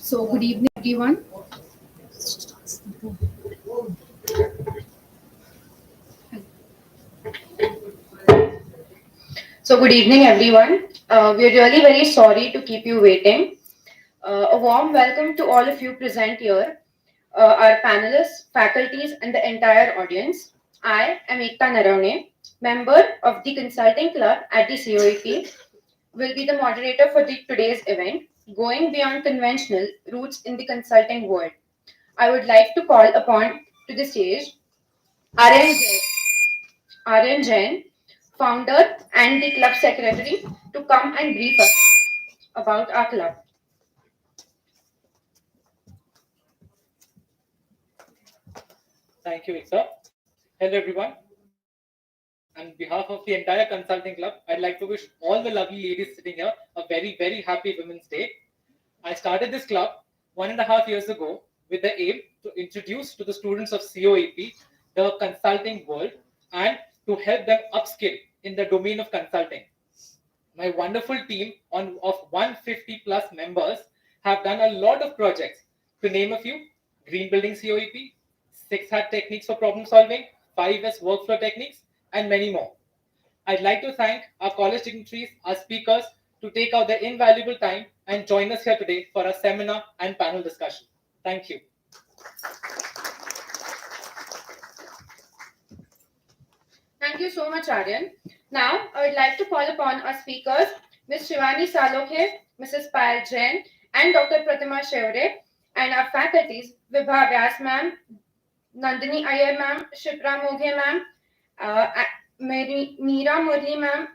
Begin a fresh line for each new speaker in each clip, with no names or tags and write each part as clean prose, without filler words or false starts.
So, good evening, everyone.
So, good evening, everyone. We're really very sorry to keep you waiting. A warm welcome to all of you present here, our panelists, faculties, and the entire audience. I am Ekta Naravne, member of the consulting club at the CoEP, will be the moderator for today's event, Going Beyond Conventional Roots in the Consulting World. I would like to call upon to the stage Aryan Jain, Aryan Jain, founder and the club secretary, to come and brief us about our club.
Thank you, Ekta. Hello, everyone. On behalf of the entire consulting club, I'd like to wish all the lovely ladies sitting here a very, very happy Women's Day. I started this club 1.5 years ago with the aim to introduce to the students of CoEP the consulting world and to help them upskill in the domain of consulting. My wonderful team of 150 plus members have done a lot of projects. To name a few: green building CoEP, 6 hat techniques for problem solving, 5S workflow techniques, and many more. I'd like to thank our college dignitaries, our speakers, to take out their invaluable time and join us here today for a seminar and panel discussion. Thank you.
Thank you so much, Aryan. Now, I would like to call upon our speakers, Ms. Shivani Saloke, Mrs. Payal Jain, and Dr. Pratima Sheorey, and our faculties, Vibha Vyas ma'am, Nandini Iyer ma'am, Shipra Moghe ma'am, Meera Murli ma'am,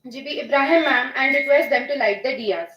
GB Ibrahim ma'am, and request them to light the diyas.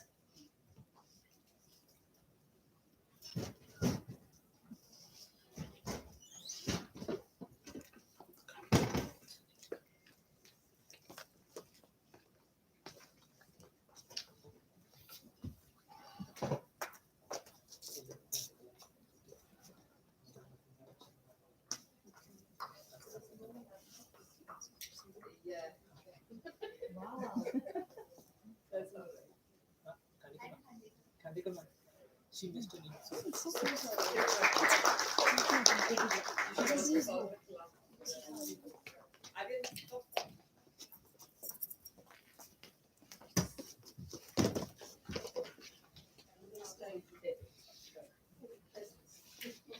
She missed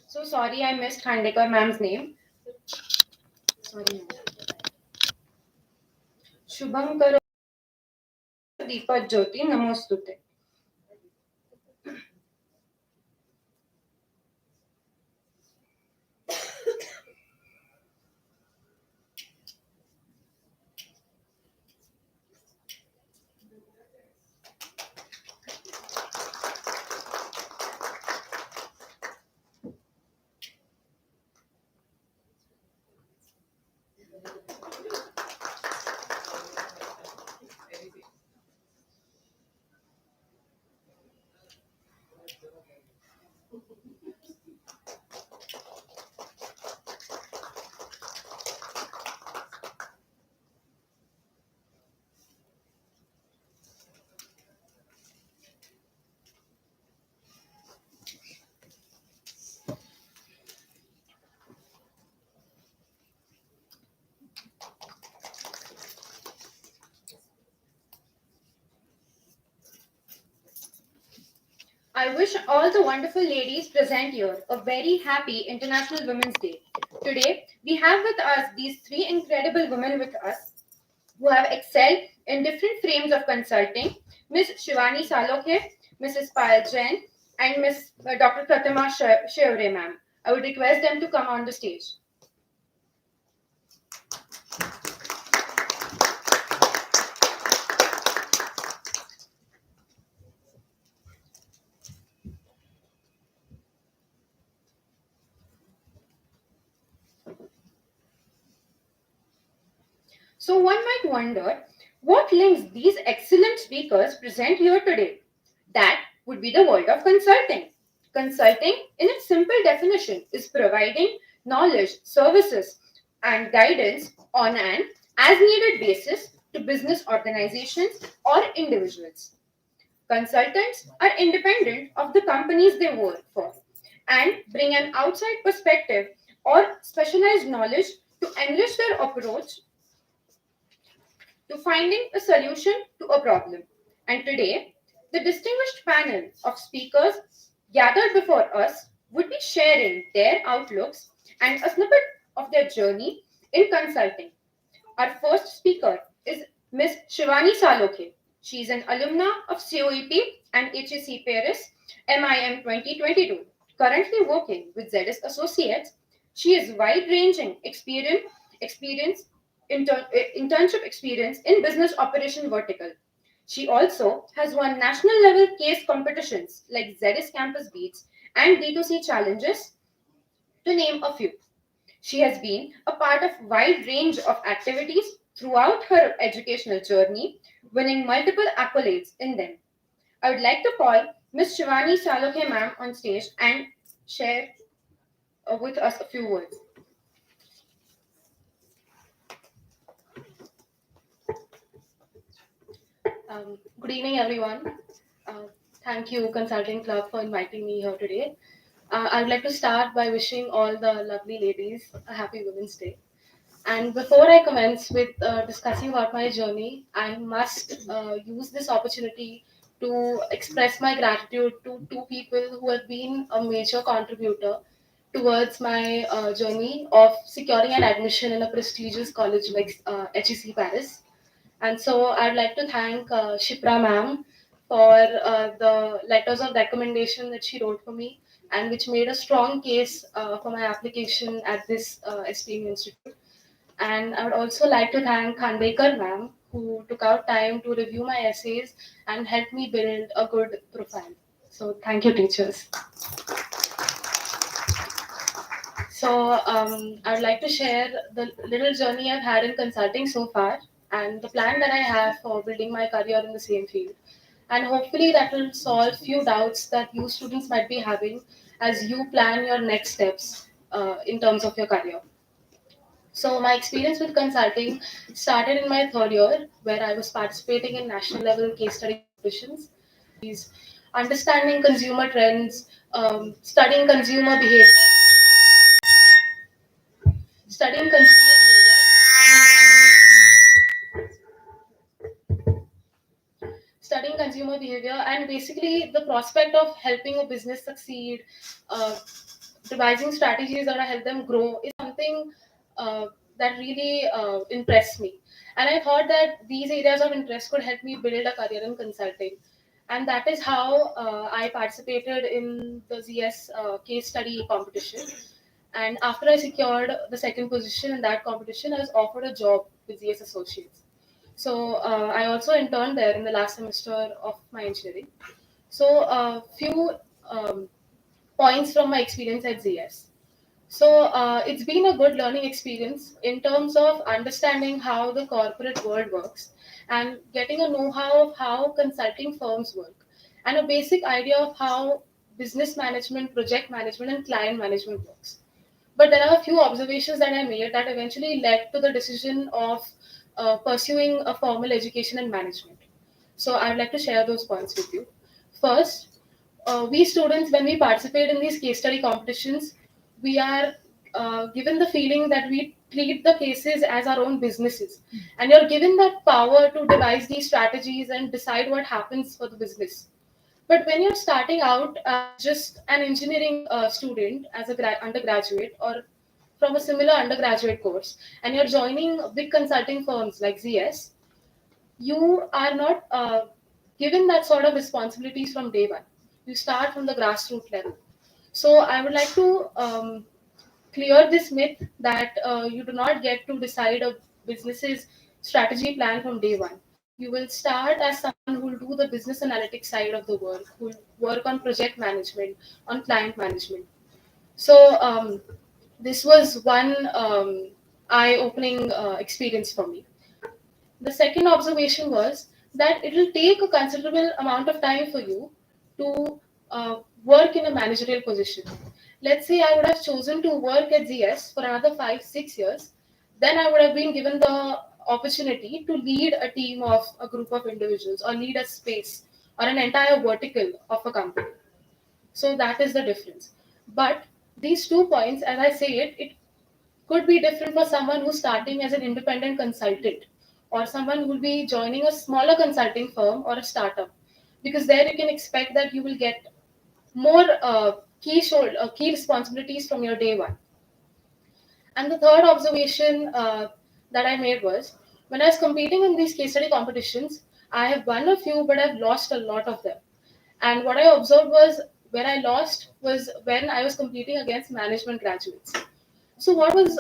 So sorry, I missed Khandekar ma'am's name. Sorry, ma'am. Shubham Karo Deepa Jyoti Namostute. I wish all the wonderful ladies present here a very happy International Women's Day. Today, we have with us these three incredible women with us who have excelled in different frames of consulting: Ms. Shivani Saloke, Mrs. Payal Jain, and Ms. Dr. Pratima Sheorey, ma'am. I would request them to come on the stage. So one might wonder what links these excellent speakers present here today. That would be the world of consulting. Consulting, in its simple definition, is providing knowledge, services, and guidance on an as needed basis to business organizations or individuals. Consultants are independent of the companies they work for and bring an outside perspective or specialized knowledge to enrich their approach to finding a solution to a problem. And today, the distinguished panel of speakers gathered before us would be sharing their outlooks and a snippet of their journey in consulting. Our first speaker is Ms. Shivani Saloke. She is an alumna of CoEP and HEC Paris MIM 2022. Currently working with ZS Associates, she has wide-ranging experience internship experience in business operation vertical. She also has won national level case competitions like ZS Campus Beats and D2C challenges, to name a few. She has been a part of wide range of activities throughout her educational journey, winning multiple accolades in them. I would like to call Ms. Shivani Saloke ma'am on stage and share with us a few words. Good evening, everyone. Uh, Thank you, Consulting Club, for inviting me here today. I would like to start by wishing all the lovely ladies a happy Women's Day. And before I commence with discussing about my journey, I must use this opportunity to express my gratitude to two people who have been a major contributor towards my journey of securing an admission in a prestigious college like HEC Paris. And so I'd like to thank Shipra ma'am for the letters of recommendation that she wrote for me and which made a strong case for my application at this esteemed institute. And I would also like to thank Khandekar ma'am, who took out time to review my essays and help me build a good profile. So thank you, teachers. So I would like to share the little journey I've had in consulting so far and the plan that I have for building my career in the same field. And hopefully that will solve few doubts that you students might be having as you plan your next steps in terms of your career. So my experience with consulting started in my third year, where I was participating in national level case study competitions, understanding consumer trends, studying consumer behavior, studying consumer studying consumer behavior, and basically the prospect of helping a business succeed, uh, devising strategies that will help them grow is something that really impressed me. And I thought that these areas of interest could help me build a career in consulting. And that is how I participated in the ZS case study competition. And after I secured the second position in that competition, I was offered a job with ZS Associates. So I also interned there in the last semester of my engineering. So a few points from my experience at ZS. So it's been a good learning experience in terms of understanding how the corporate world works and getting a know-how of how consulting firms work and a basic idea of how business management, project management, and client management works. But there are a few observations that I made that eventually led to the decision of pursuing a formal education in management. So I'd like to share those points with you. First, we students, when we participate in these case study competitions, we are given the feeling that we treat the cases as our own businesses. And you're given that power to devise these strategies and decide what happens for the business. But when you're starting out as just an engineering student, as a undergraduate, or from a similar undergraduate course, and you're joining big consulting firms like ZS, you are not given that sort of responsibilities from day one. You start from the grassroots level. So I would like to clear this myth that you do not get to decide a business's strategy plan from day one. You will start as someone who will do the business analytics side of the work, who will work on project management, on client management. So this was one eye-opening experience for me. The second observation was that it will take a considerable amount of time for you to work in a managerial position. Let's say I would have chosen to work at ZS for another 5, 6 years, then I would have been given the opportunity to lead a team of a group of individuals or lead a space
or an entire vertical of a company. So that is the difference. But these 2 points, as I say it, it could be different for someone who's starting as an independent consultant or someone who will be joining a smaller consulting firm or a startup, because there you can expect that you will get more key responsibilities from your day one. And the third observation that I made was, when I was competing in these case study competitions, I have won a few, but I've lost a lot of them. And what I observed was, where I lost was when I was competing against management graduates. So, what was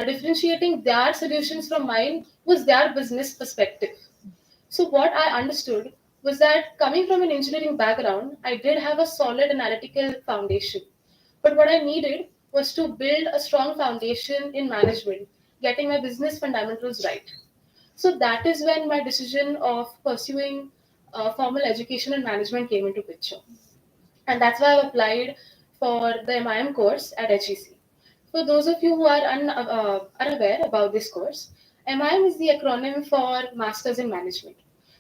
differentiating their solutions from mine was their business perspective. So, what I understood was that coming from an engineering background, I did have a solid analytical foundation. But what I needed was to build a strong foundation in management, getting my business fundamentals right. So, that is when my decision of pursuing formal education and management came into picture. And that's why I applied for the MIM course at HEC. For those of you who are unaware about this course, MIM is the acronym for Masters in Management.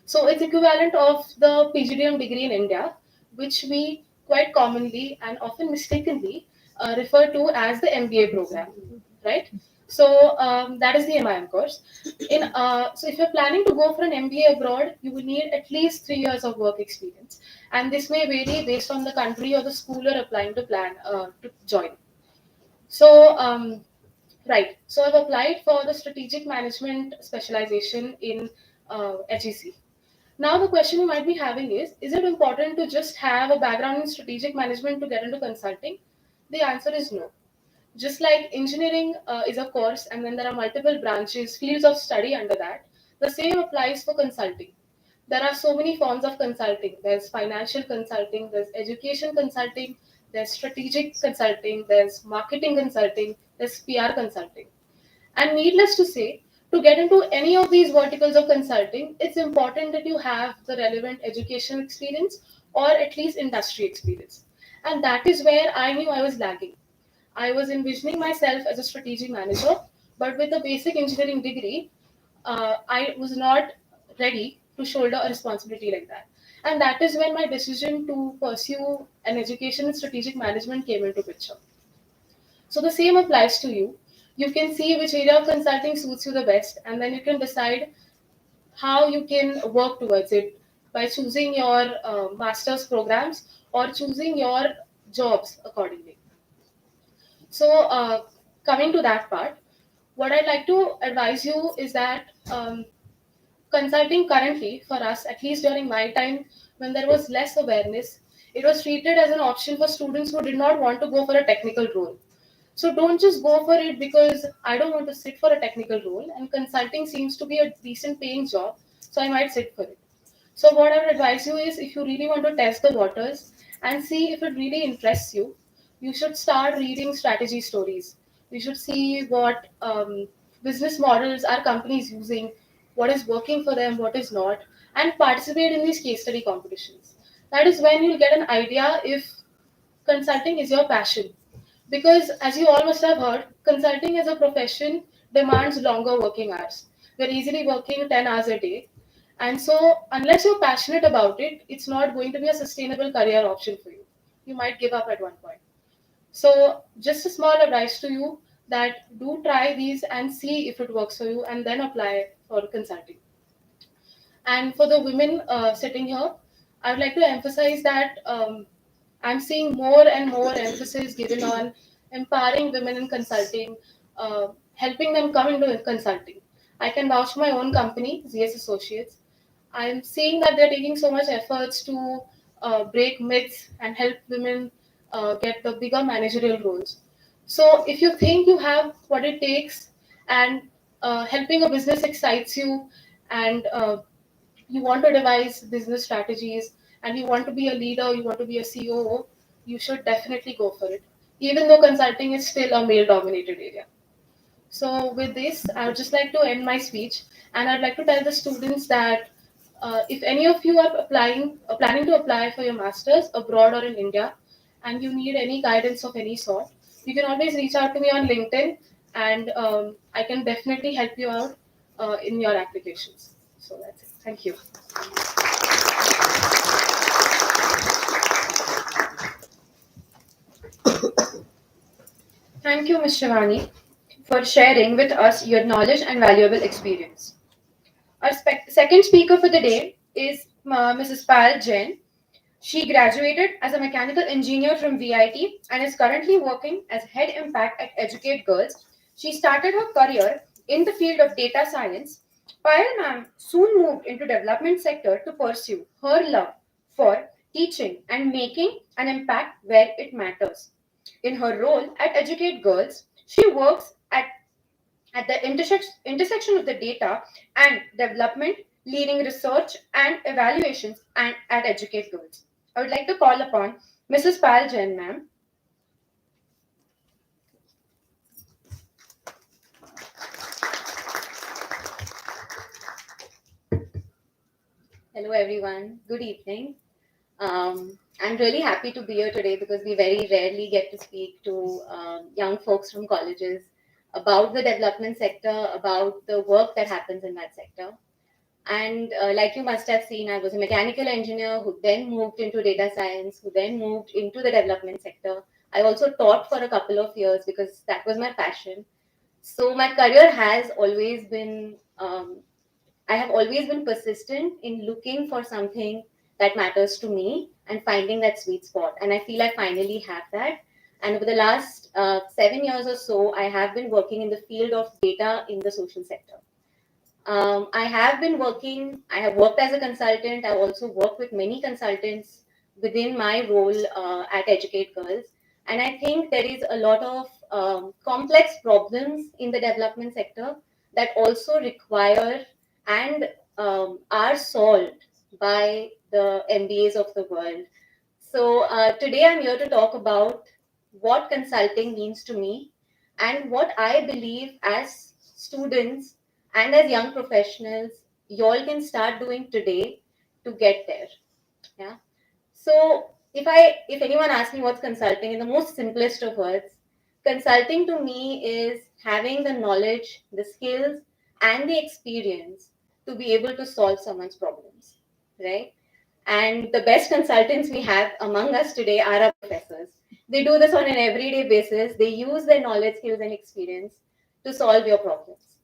So it's equivalent of the PGDM degree in India, which we quite commonly and often mistakenly refer to as the MBA program, right? So that is the MIM course. So if you're planning to go for an MBA abroad, you will need at least 3 years of work experience, and this may vary based on the country or the school you're applying to join. So, right. So I've applied for the strategic management specialization in HEC. Now the question you might be having is it important to just have a background in strategic management to get into consulting? The answer is no. Just like engineering is a course and then there are multiple branches, fields of study under that, the same applies for consulting. There are so many forms of consulting. There's financial consulting, there's education consulting, there's strategic consulting, there's marketing consulting, there's PR consulting. And needless to say, to get into any of these verticals of consulting, it's important that you have the relevant educational experience or at least industry experience. And that is where I knew I was lagging. I was envisioning myself as a strategic manager, but with a basic engineering degree, I was not ready to shoulder a responsibility like that. And that is when my decision to pursue an education in strategic management came into picture. So the same applies to you. You can see which area of consulting suits you the best, and then you can decide how you can work towards it by choosing your master's programs or choosing your jobs accordingly. So, coming to that part, what I'd like to advise you is that consulting currently for us, at least during my time when there was less awareness, it was treated as an option for students who did not want to go for a technical role. So don't just go for it because I don't want to sit for a technical role and consulting seems to be a decent paying job, so I might sit for it. So what I would advise you is, if you really want to test the waters and see if it really interests you, you should start reading strategy stories. You should see what business models are companies using, what is working for them, what is not, and participate in these case study competitions. That is when you'll get an idea if consulting is your passion. Because as you all must have heard, consulting as a profession demands longer working hours. We're easily working 10 hours a day. And so, unless you're passionate about it, it's not going to be a sustainable career option for you. You might give up at one point. So, just a small advice to you, that do try these and see if it works for you and then apply for consulting. And for the women sitting here, I would like to emphasize that I'm seeing more and more emphasis given on empowering women in consulting, helping them come into consulting. I can vouch for my own company, ZS Associates. I'm seeing that they're taking so much efforts to break myths and help women get the bigger managerial roles. So if you think you have what it takes and helping a business excites you, and you want to devise business strategies, and you want to be a leader, you want to be a COO, you should definitely go for it, even though consulting is still a male dominated area. So, with this, I would just like to end my speech, and I'd like to tell the students that if any of you are planning to apply for your masters abroad or in India, and you need any guidance of any sort, you can always reach out to me on LinkedIn, and I can definitely help you out in your applications. So that's it. Thank you.
Thank you, Ms. Shivani, for sharing with us your knowledge and valuable experience. Our second speaker for the day is Mrs. Payal Jain. She graduated as a mechanical engineer from VIT and is currently working as head impact at Educate Girls. She started her career in the field of data science. Payal ma'am soon moved into development sector to pursue her love for teaching and making an impact where it matters. In her role at Educate Girls, she works at the intersection of the data and development, leading research and evaluations and at Educate Girls. I would like to call upon Mrs. Payal Jain, ma'am.
Hello, everyone. Good evening. I'm really happy to be here today because we very rarely get to speak to young folks from colleges about the development sector, about the work that happens in that sector. And like you must have seen, I was a mechanical engineer who then moved into data science, who then moved into the development sector. I also taught for a couple of years because that was my passion. So my career has always been I have always been persistent in looking for something that matters to me and finding that sweet spot. And I feel I finally have that. And over the last 7 years or so, I have been working in the field of data in the social sector. I have worked as a consultant. I've also worked with many consultants within my role at Educate Girls. And I think there is a lot of complex problems in the development sector that also require and are solved by the MBAs of the world. So today I'm here to talk about what consulting means to me and what I believe as students and as young professionals y'all can start doing today to get there. Yeah. So if anyone asks me what's consulting in the most simplest of words, consulting to me is having the knowledge, the skills, and the experience to be able to solve someone's problems, right? And the best consultants we have among us today are our professors. They do this on an everyday basis. They use their knowledge, skills, and experience to solve your problems,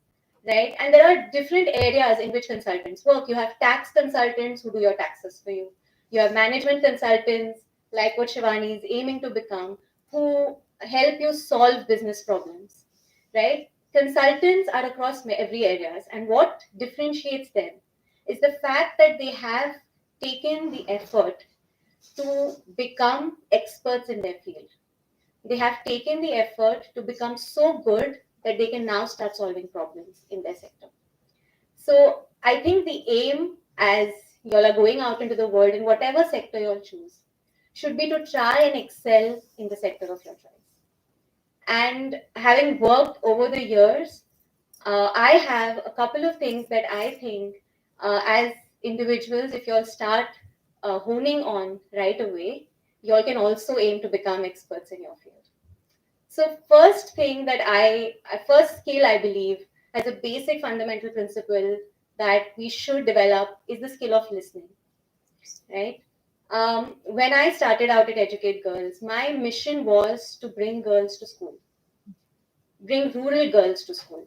right? And there are different areas in which consultants work. You have tax consultants who do your taxes for you. You have management consultants, like what Shivani is aiming to become, who help you solve business problems, right? Consultants are across every areas, and what differentiates them is the fact that they have taken the effort to become experts in their field. They have taken the effort to become so good that they can now start solving problems in their sector. So I think the aim as y'all are going out into the world in whatever sector you'll choose should be to try and excel in the sector of your choice. And having worked over the years, I have a couple of things that I think as individuals, if y'all start honing on right away, y'all can also aim to become experts in your field. So first skill I believe as a basic fundamental principle that we should develop is the skill of listening, right? When I started out at Educate Girls, my mission was to bring girls to school, bring rural girls to school.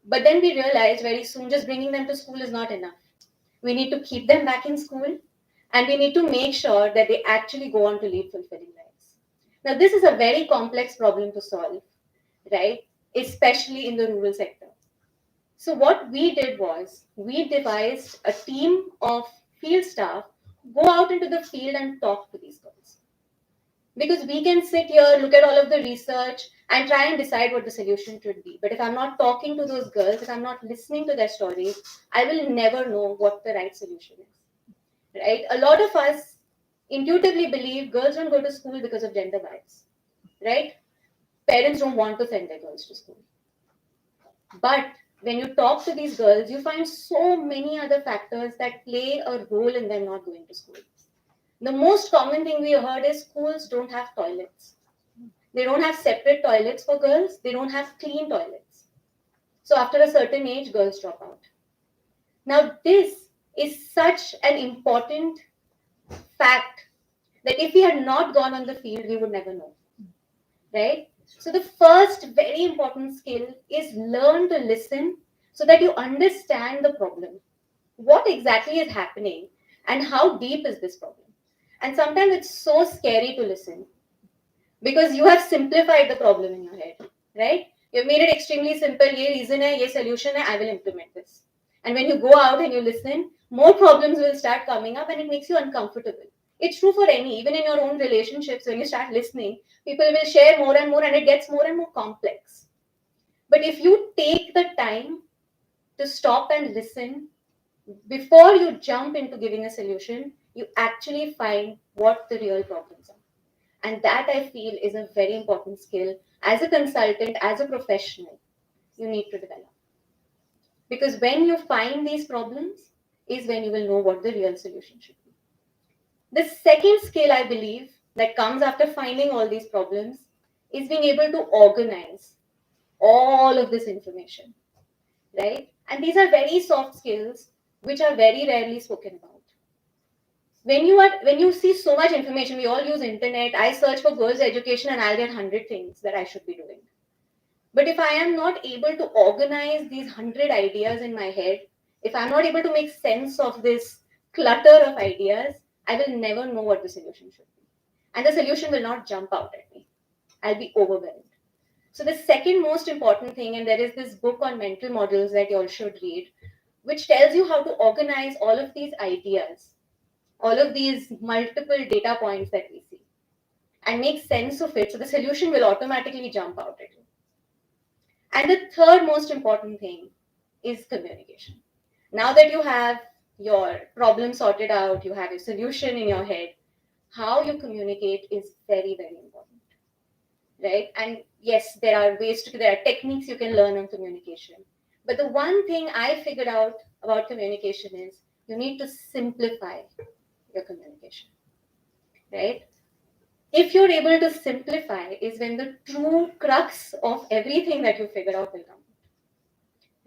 But then we realized very soon just bringing them to school is not enough. We need to keep them back in school and we need to make sure that they actually go on to lead fulfilling lives. Now, this is a very complex problem to solve, right? Especially in the rural sector. So, what we did was we devised a team of field staff go out into the field and talk to these girls. Because we can sit here, look at all of the research, and try and decide what the solution should be. But if I'm not talking to those girls, if I'm not listening to their stories, I will never know what the right solution is. Right? A lot of us intuitively believe girls don't go to school because of gender bias. Right? Parents don't want to send their girls to school. But when you talk to these girls, you find so many other factors that play a role in them not going to school. The most common thing we heard is schools don't have toilets. They don't have separate toilets for girls. They don't have clean toilets. So after a certain age, girls drop out. Now, this is such an important fact that if we had not gone on the field, we would never know. Right? So the first very important skill is learn to listen so that you understand the problem. What exactly is happening and how deep is this problem? And sometimes it's so scary to listen because you have simplified the problem in your head, right? You've made it extremely simple. Ye reason hai, ye solution hai, I will implement this. And when you go out and you listen, more problems will start coming up and it makes you uncomfortable. It's true for any, even in your own relationships, when you start listening, people will share more and more and it gets more and more complex. But if you take the time to stop and listen before you jump into giving a solution, you actually find what the real problems are. And that I feel is a very important skill as a consultant, as a professional, you need to develop. Because when you find these problems is when you will know what the real solution should be. The second skill I believe that comes after finding all these problems is being able to organize all of this information, right? And these are very soft skills which are very rarely spoken about. When you see so much information, we all use internet. I search for girls education and I'll get 100 things that I should be doing. But if I am not able to organize these 100 ideas in my head, if I'm not able to make sense of this clutter of ideas, I will never know what the solution should be. And the solution will not jump out at me. I'll be overwhelmed. So the second most important thing, and there is this book on mental models that you all should read, which tells you how to organize all of these ideas, all of these multiple data points that we see, and make sense of it so the solution will automatically jump out at you. And the third most important thing is communication. Now that you have your problem sorted out, you have a solution in your head, how you communicate is very, very important, right? And yes, there are techniques you can learn on communication. But the one thing I figured out about communication is you need to simplify your communication, right? If you're able to simplify is when the true crux of everything that you figure out will come,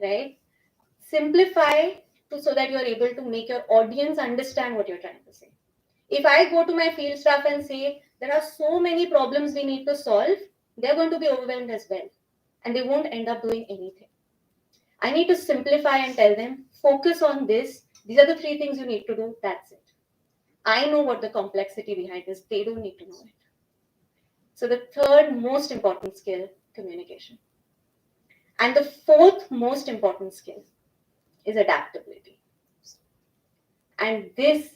right? Simplify so that you're able to make your audience understand what you're trying to say. If I go to my field staff and say, there are so many problems we need to solve, they're going to be overwhelmed as well. And they won't end up doing anything. I need to simplify and tell them, focus on this. These are the 3 things you need to do. That's it. I know what the complexity behind this. They don't need to know it. So the third most important skill, communication. And the fourth most important skill is adaptability. And this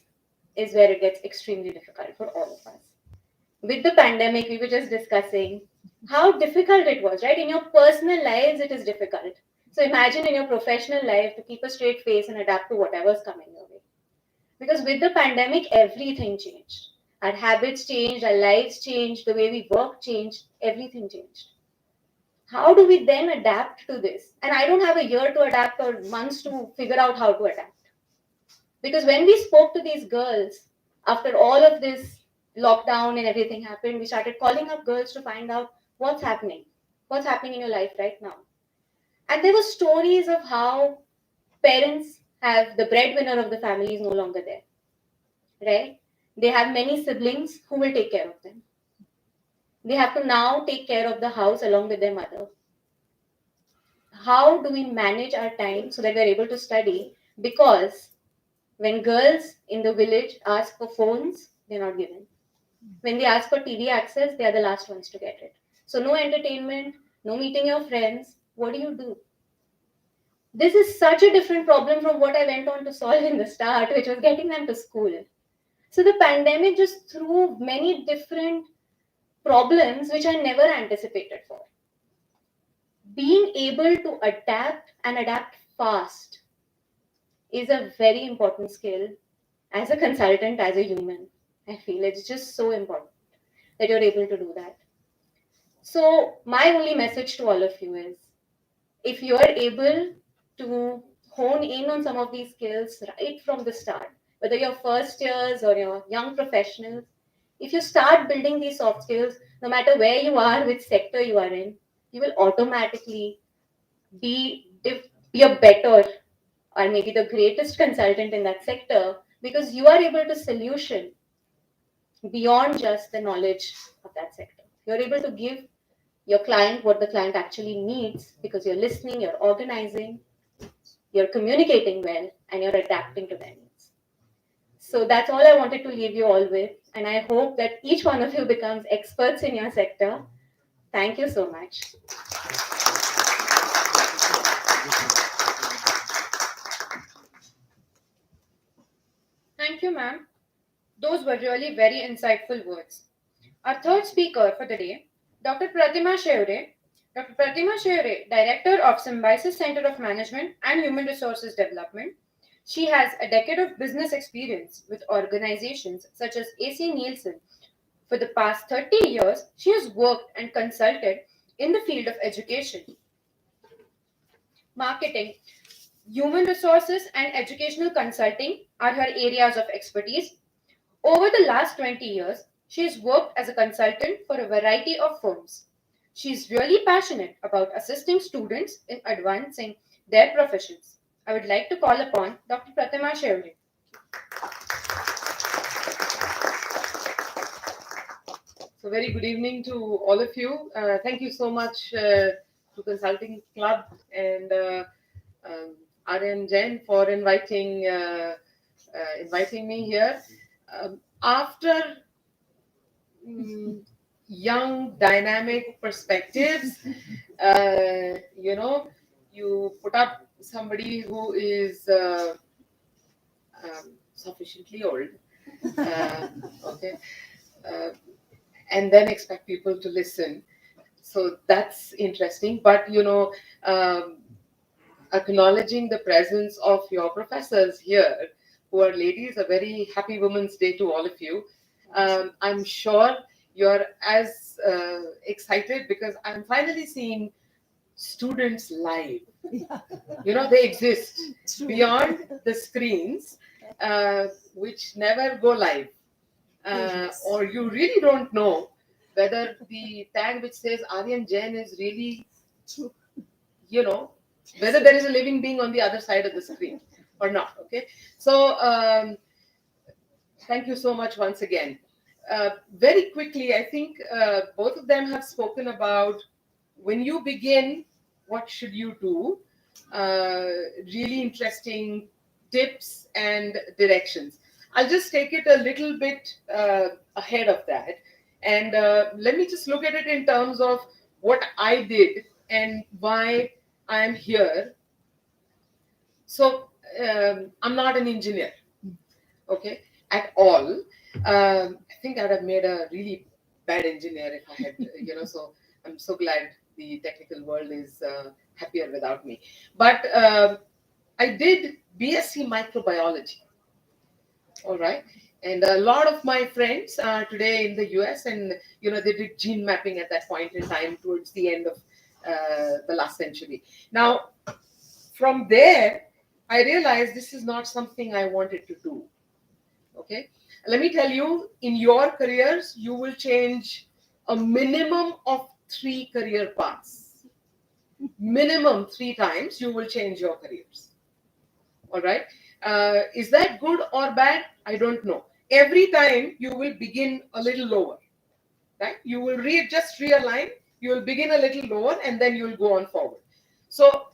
is where it gets extremely difficult for all of us. With the pandemic, we were just discussing how difficult it was, right? In your personal lives, it is difficult. So imagine in your professional life to keep a straight face and adapt to whatever's coming your way. Because with the pandemic, everything changed. Our habits changed, our lives changed, the way we work changed, everything changed. How do we then adapt to this? And I don't have a year to adapt or months to figure out how to adapt. Because when we spoke to these girls, after all of this lockdown and everything happened, we started calling up girls to find out what's happening in your life right now. And there were stories of how parents have the breadwinner of the family is no longer there, right? They have many siblings who will take care of them. They have to now take care of the house along with their mother. How do we manage our time so that we're able to study? Because when girls in the village ask for phones, they're not given. When they ask for TV access, they are the last ones to get it. So no entertainment, no meeting your friends. What do? This is such a different problem from what I went on to solve in the start, which was getting them to school. So the pandemic just threw many different problems which I never anticipated for. Being able to adapt and adapt fast is a very important skill as a consultant, as a human. I feel it's just so important that you're able to do that. So my only message to all of you is, if you are able to hone in on some of these skills right from the start, whether you're first years or you're young professionals, if you start building these soft skills, no matter where you are, which sector you are in, you will automatically be a better or maybe the greatest consultant in that sector, because you are able to solution beyond just the knowledge of that sector. You're able to give your client what the client actually needs, because you're listening, you're organizing, you're communicating well, and you're adapting to their needs. So that's all I wanted to leave you all with. And I hope that each one of you becomes experts in your sector. Thank you so much.
Thank you, ma'am. Those were really very insightful words. Our third speaker for the day, Dr. Pratima Sheorey. Dr. Pratima Sheorey, Director of Symbiosis Center of Management and Human Resources Development. She has a decade of business experience with organizations such as AC Nielsen. For the past 30 years, she has worked and consulted in the field of education, marketing, human resources, and educational consulting are her areas of expertise. Over the last 20 years, she has worked as a consultant for a variety of firms. She is really passionate about assisting students in advancing their professions. I would like to call upon Dr. Pratima Sheorey.
So very good evening to all of you. Thank you so much to Consulting Club and Aryan Jain for inviting me here. After young, dynamic perspectives, you put up somebody who is sufficiently old. Okay. And then expect people to listen. So that's interesting. But, acknowledging the presence of your professors here, who are ladies, a very happy Women's Day to all of you. I'm sure you're as excited because I'm finally seeing students live. They exist beyond the screens, which never go live. Or you really don't know whether the tag which says Aryan Jain is really, whether there is a living being on the other side of the screen or not. Okay. So thank you so much once again. Very quickly, I think both of them have spoken about when you begin, what should you do? Really interesting tips and directions. I'll just take it a little bit ahead of that. And let me just look at it in terms of what I did and why I'm here. So I'm not an engineer, okay, at all. I think I'd have made a really bad engineer if I had, so I'm so glad the technical world is happier without me. But I did BSc microbiology. All right. And a lot of my friends are today in the US, and they did gene mapping at that point in time towards the end of the last century. Now, from there, I realized this is not something I wanted to do. Okay. Let me tell you, in your careers, you will change a minimum of 3 career paths. Minimum 3 times you will change your careers. All right. Is that good or bad? I don't know. Every time you will begin a little lower, right? You will just realign. You will begin a little lower, and then you will go on forward. So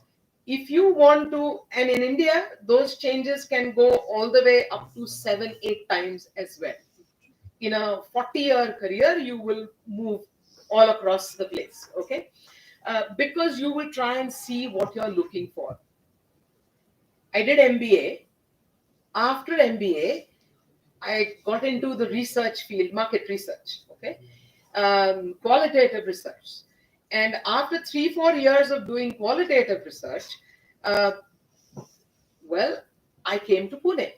if you want to, and in India, those changes can go all the way up to 7, 8 times as well. In a 40-year career, you will move all across the place, okay? Because you will try and see what you're looking for. I did MBA. After MBA, I got into the research field, market research, okay? Qualitative research. And after 3-4 years of doing qualitative research, I came to Pune.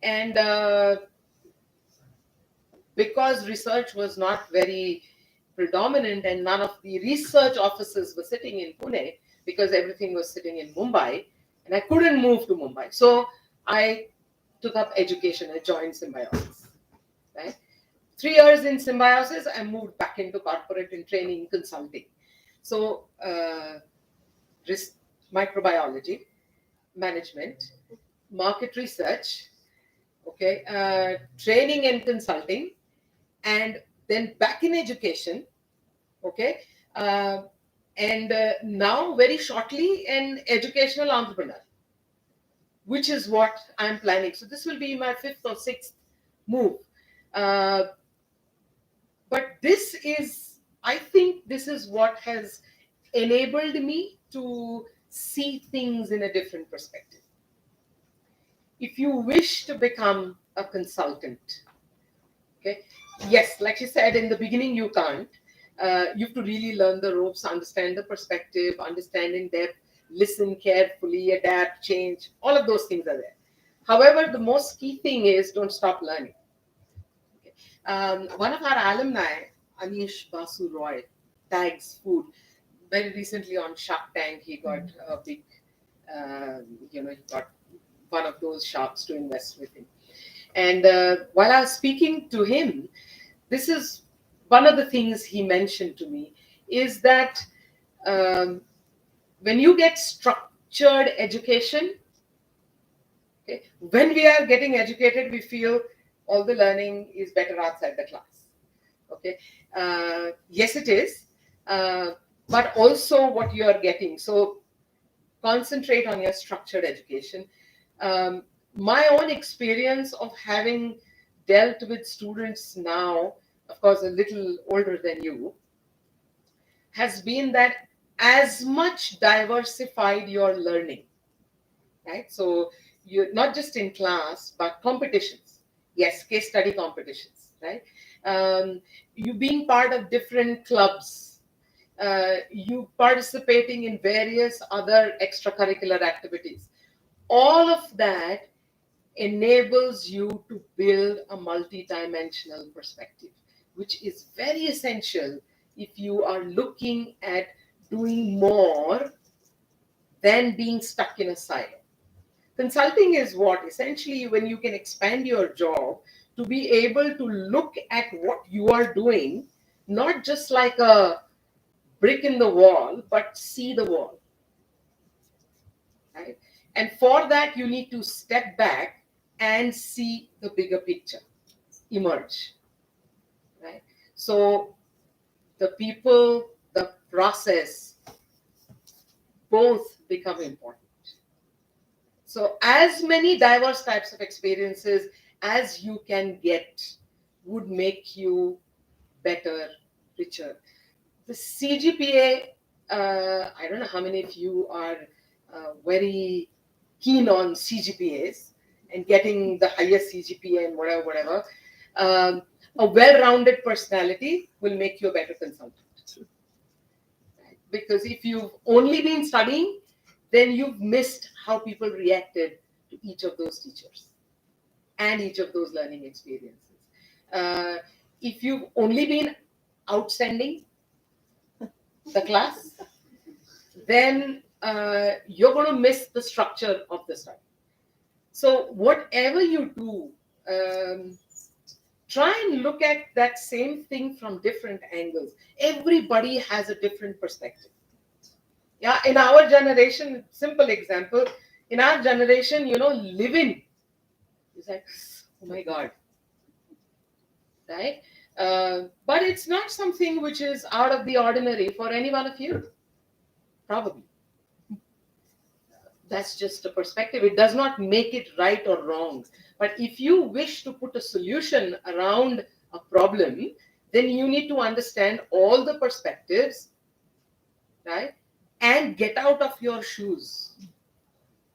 And because research was not very predominant and none of the research offices were sitting in Pune, because everything was sitting in Mumbai, and I couldn't move to Mumbai. So I took up education. I joined Symbiosis. Right? 3 years in Symbiosis, I moved back into corporate and training consulting. So microbiology, management, market research, okay, training and consulting, and then back in education, okay, and now very shortly an educational entrepreneur, which is what I'm planning. So this will be my 5th or 6th move. But this is, I think this is what has enabled me to see things in a different perspective. If you wish to become a consultant, okay, yes, like she said in the beginning, you can't. You have to really learn the ropes, understand the perspective, understand in depth, listen carefully, adapt, change. All of those things are there. However, the most key thing is don't stop learning. One of our alumni, Anish Basu Roy, tags food. Very recently on Shark Tank, he got a big, he got one of those sharks to invest with him. And while I was speaking to him, this is one of the things he mentioned to me is that when you get structured education, okay, when we are getting educated, we feel all the learning is better outside the class. Okay, yes, it is, but also what you are getting. So concentrate on your structured education. My own experience of having dealt with students now, of course, a little older than you, has been that as much diversified your learning, right? So you're not just in class, but competitions. Yes, case study competitions, right? You being part of different clubs, you participating in various other extracurricular activities. All of that enables you to build a multi-dimensional perspective, which is very essential if you are looking at doing more than being stuck in a silo. Consulting is what essentially when you can expand your job to be able to look at what you are doing, not just like a brick in the wall, but see the wall. Right? And for that, you need to step back and see the bigger picture emerge. Right? So the people, the process, both become important. So as many diverse types of experiences as you can get would make you better, richer. The CGPA, I don't know how many of you are very keen on CGPAs and getting the highest CGPA and whatever. A well-rounded personality will make you a better consultant. Right? Because if you've only been studying, then you've missed how people reacted to each of those teachers and each of those learning experiences. If you've only been outstanding the class, then you're going to miss the structure of the study. So whatever you do, try and look at that same thing from different angles. Everybody has a different perspective. Yeah, in our generation, simple example, in our generation, living is like, oh my God, right? But it's not something which is out of the ordinary for any one of you, probably. That's just a perspective. It does not make it right or wrong. But if you wish to put a solution around a problem, then you need to understand all the perspectives, right? And get out of your shoes.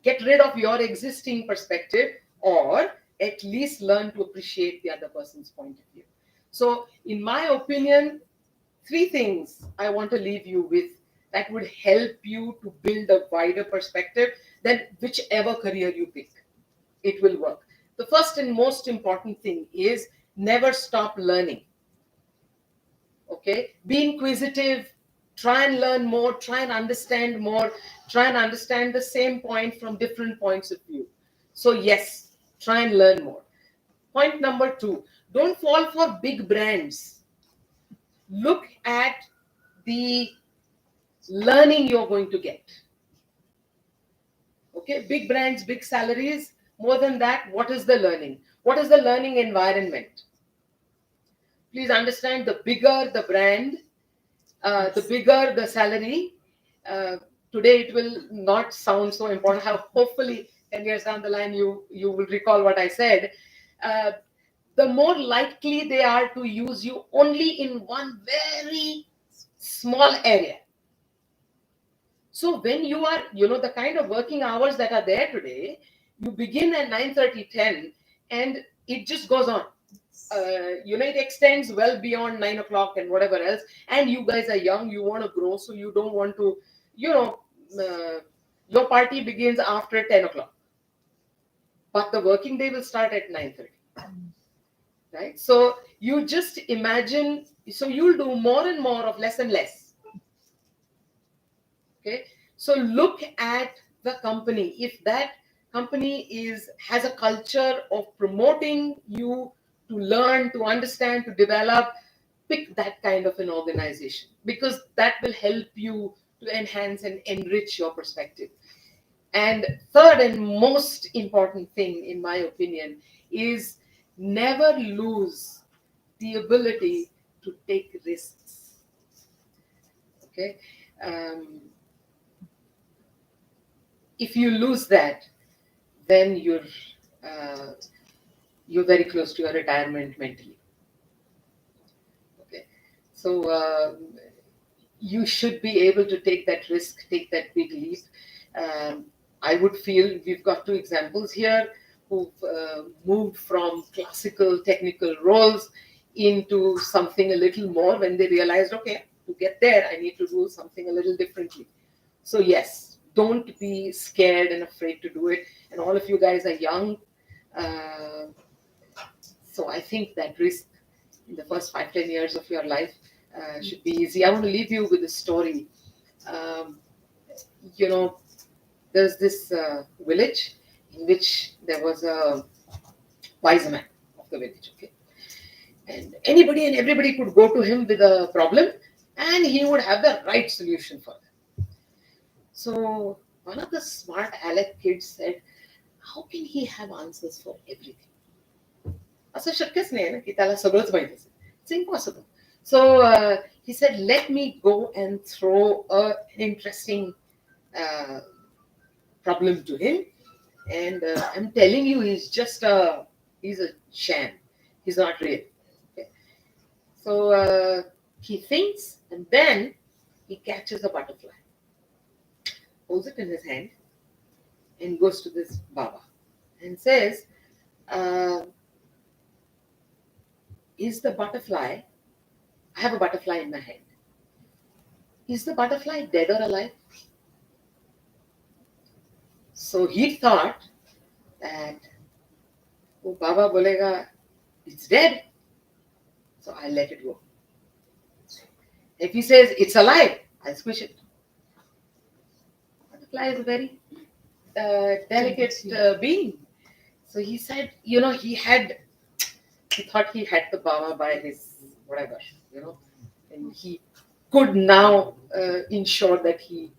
Get rid of your existing perspective, or at least learn to appreciate the other person's point of view. So, in my opinion, 3 things I want to leave you with that would help you to build a wider perspective, then whichever career you pick, it will work. The first and most important thing is never stop learning. Okay? Be inquisitive, try and learn more, try and understand more, try and understand the same point from different points of view. So yes, try and learn more. Point number 2, don't fall for big brands. Look at the learning you're going to get. Okay, big brands, big salaries. More than that, what is the learning? What is the learning environment? Please understand, the bigger the brand, The bigger the salary. Uh, Today it will not sound so important. How hopefully 10 years down the line you will recall what I said. Uh, the more likely they are to use you only in one very small area. So when you are, the kind of working hours that are there today, you begin at 9:30, 10, and it just goes on. It extends well beyond 9 o'clock and whatever else. And you guys are young, you want to grow, so you don't want to, your party begins after 10 o'clock. But the working day will start at 9:30. Right? So you just imagine, so you'll do more and more of less and less. Okay. So look at the company. If that company has a culture of promoting you to learn, to understand, to develop, pick that kind of an organization, because that will help you to enhance and enrich your perspective. And third and most important thing, in my opinion, is never lose the ability to take risks. Okay. If you lose that, then you're very close to your retirement mentally. Okay. So you should be able to take that risk, take that big leap. I would feel we've got two examples here who've moved from classical technical roles into something a little more when they realized, okay, to get there, I need to do something a little differently. So yes, don't be scared and afraid to do it. And all of you guys are young. So I think that risk in the first 5-10 years of your life should be easy. I want to leave you with a story. There's this village in which there was a wise man of the village, okay? And anybody and everybody could go to him with a problem and he would have the right solution for them. So one of the smart aleck kids said, how can he have answers for everything? It's impossible. So he said, let me go and throw an interesting problem to him. And I'm telling you, he's a sham. He's not real. Okay. So he thinks, and then he catches a butterfly, holds it in his hand, and goes to this Baba and says, is the butterfly, I have a butterfly in my hand. Is the butterfly dead or alive? So he thought that, oh, Baba bolega, it's dead, so I'll let it go. If he says it's alive, I'll squish it. Butterfly is a very delicate being. So he said, he thought he had the Baba by his whatever, and he could now ensure that he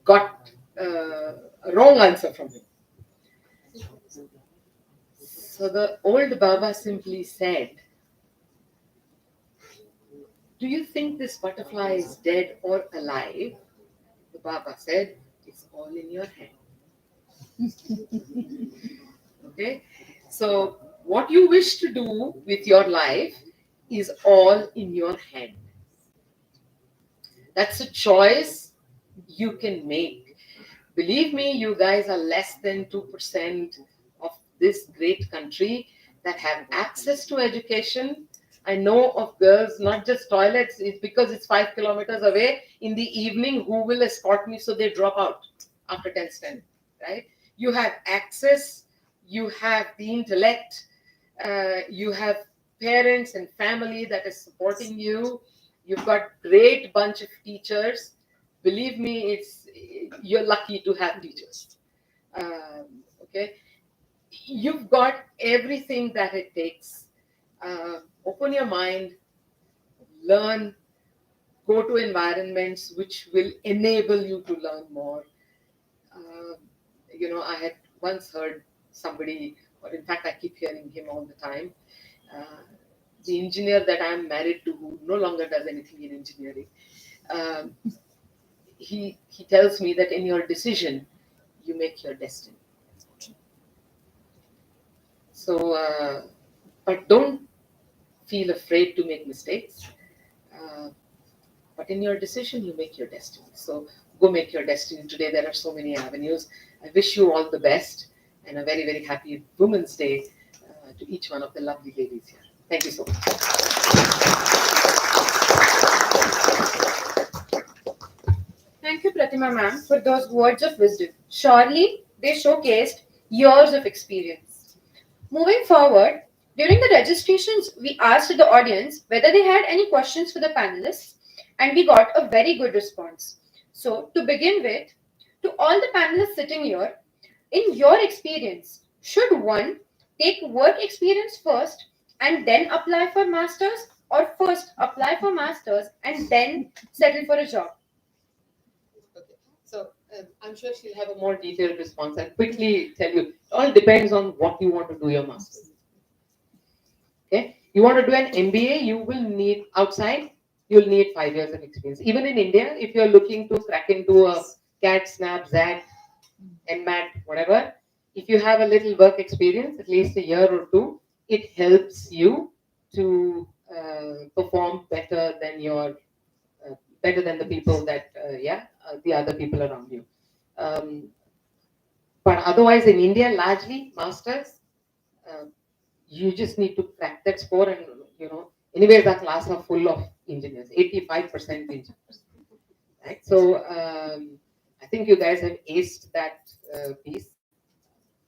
got a wrong answer from him. So the old Baba simply said, do you think this butterfly is dead or alive? The Baba said, it's all in your hand. Okay? So what you wish to do with your life is all in your hand. That's a choice you can make. Believe me, you guys are less than 2% of this great country that have access to education. I know of girls, not just toilets, it's because it's 5 kilometers away. In the evening, who will escort me? So they drop out after 10 stand, right? You have access, you have the intellect, you have parents and family that is supporting you. You've got great bunch of teachers. Believe me, you're lucky to have teachers. Okay, you've got everything that it takes. Open your mind, learn, go to environments which will enable you to learn more. I had once heard somebody, or in fact, I keep hearing him all the time. The engineer that I'm married to, who no longer does anything in engineering, um, he tells me that in your decision, you make your destiny. So, but don't feel afraid to make mistakes. Uh, but in your decision, you make your destiny. So go make your destiny today. There are so many avenues. I wish you all the best and a very, very happy Women's Day to each one of the lovely ladies here. Thank you so much.
Thank you, Pratima ma'am, for those words of wisdom. Surely they showcased years of experience. Moving forward, during the registrations, we asked the audience whether they had any questions for the panelists, and we got a very good response. So, to begin with, to all the panelists sitting here, in your experience, should one take work experience first and then apply for masters, or first apply for masters and then settle for a job?
Okay. So I'm sure she'll have a more detailed response. I'll quickly tell you. It all depends on what you want to do your master's. Okay. You want to do an MBA, you will need outside, you'll need 5 years of experience. Even in India, if you're looking to crack into a CAT, SNAP, ZAG, NMAT, whatever, if you have a little work experience, at least a year or two, it helps you to perform better than the people that the other people around you. Um, but otherwise, in India, largely masters, uh, you just need to crack that score, and anyways, our class are full of engineers, 85% engineers, right? So I think you guys have aced that piece.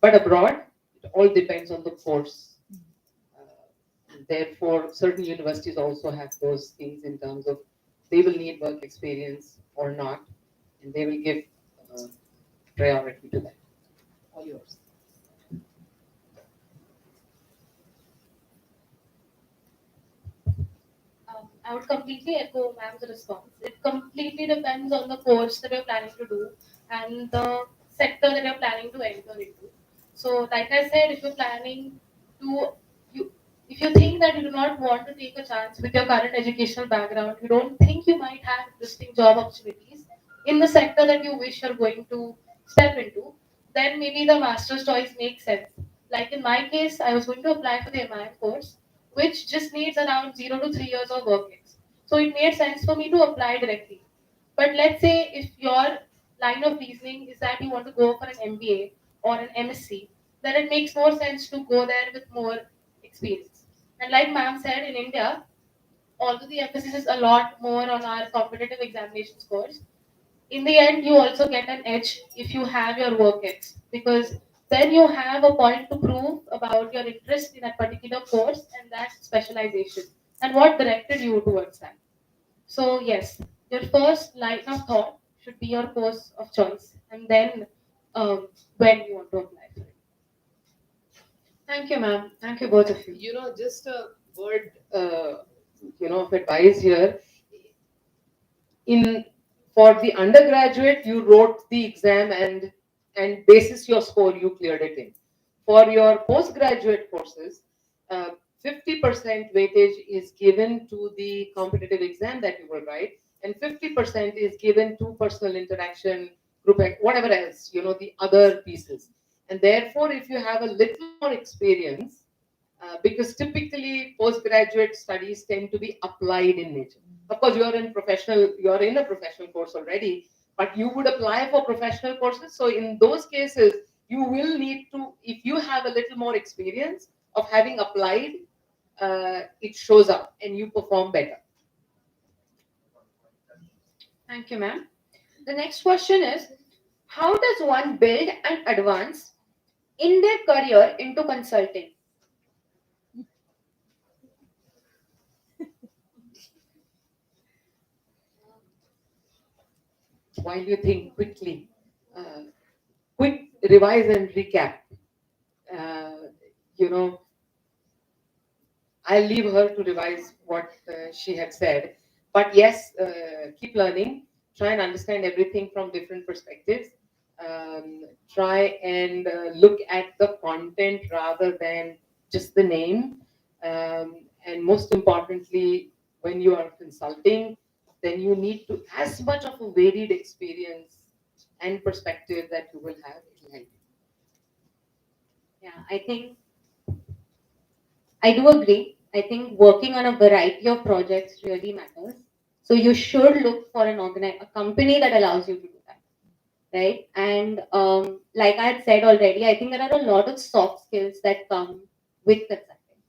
But abroad, it all depends on the course. Therefore, certain universities also have those things in terms of they will need work experience or not, and they will give uh, priority to that. All yours.
I would completely echo ma'am's response. It completely depends on the course that you're planning to do and the sector that you're planning to enter into. So, like I said, if you're planning to, you, if you think that you do not want to take a chance with your current educational background, you don't think you might have interesting job opportunities in the sector that you wish you're going to step into, then maybe the master's choice makes sense. Like in my case, I was going to apply for the MIM course, which just needs around 0 to 3 years of work ex. So it made sense for me to apply directly. But let's say if your line of reasoning is that you want to go for an MBA or an MSc, then it makes more sense to go there with more experience. And like ma'am said, in India, although the emphasis is a lot more on our competitive examination scores, in the end you also get an edge if you have your work ex, because then you have a point to prove about your interest in a particular course and that specialization and what directed you towards that. So yes, your first line of thought should be your course of choice, and then when you want to apply for it.
Thank you, ma'am. Thank you, both of you.
Just a word, of advice here. In For the undergraduate, you wrote the exam and basis your score, you cleared it in. For your postgraduate courses, 50% weightage is given to the competitive exam that you will write, and 50% is given to personal interaction, whatever else, the other pieces. And therefore, if you have a little more experience, because typically postgraduate studies tend to be applied in nature. Of course, you're in a professional course already, but you would apply for professional courses. So in those cases, you will need to, if you have a little more experience of having applied, it shows up and you perform better.
Thank you, ma'am. The next question is, how does one build and advance in their career into consulting?
While you think quickly, uh, quick revise and recap. Uh, you know, I'll leave her to revise what she had said. But yes, keep learning. Try and understand everything from different perspectives. Try and look at the content rather than just the name. And most importantly, when you are consulting, then you need to as much of a varied experience and perspective that you will have. It will help you.
Yeah, I do agree. I think working on a variety of projects really matters. So you should look for a company that allows you to do that, right? And like I had said already, I think there are a lot of soft skills that come with consulting,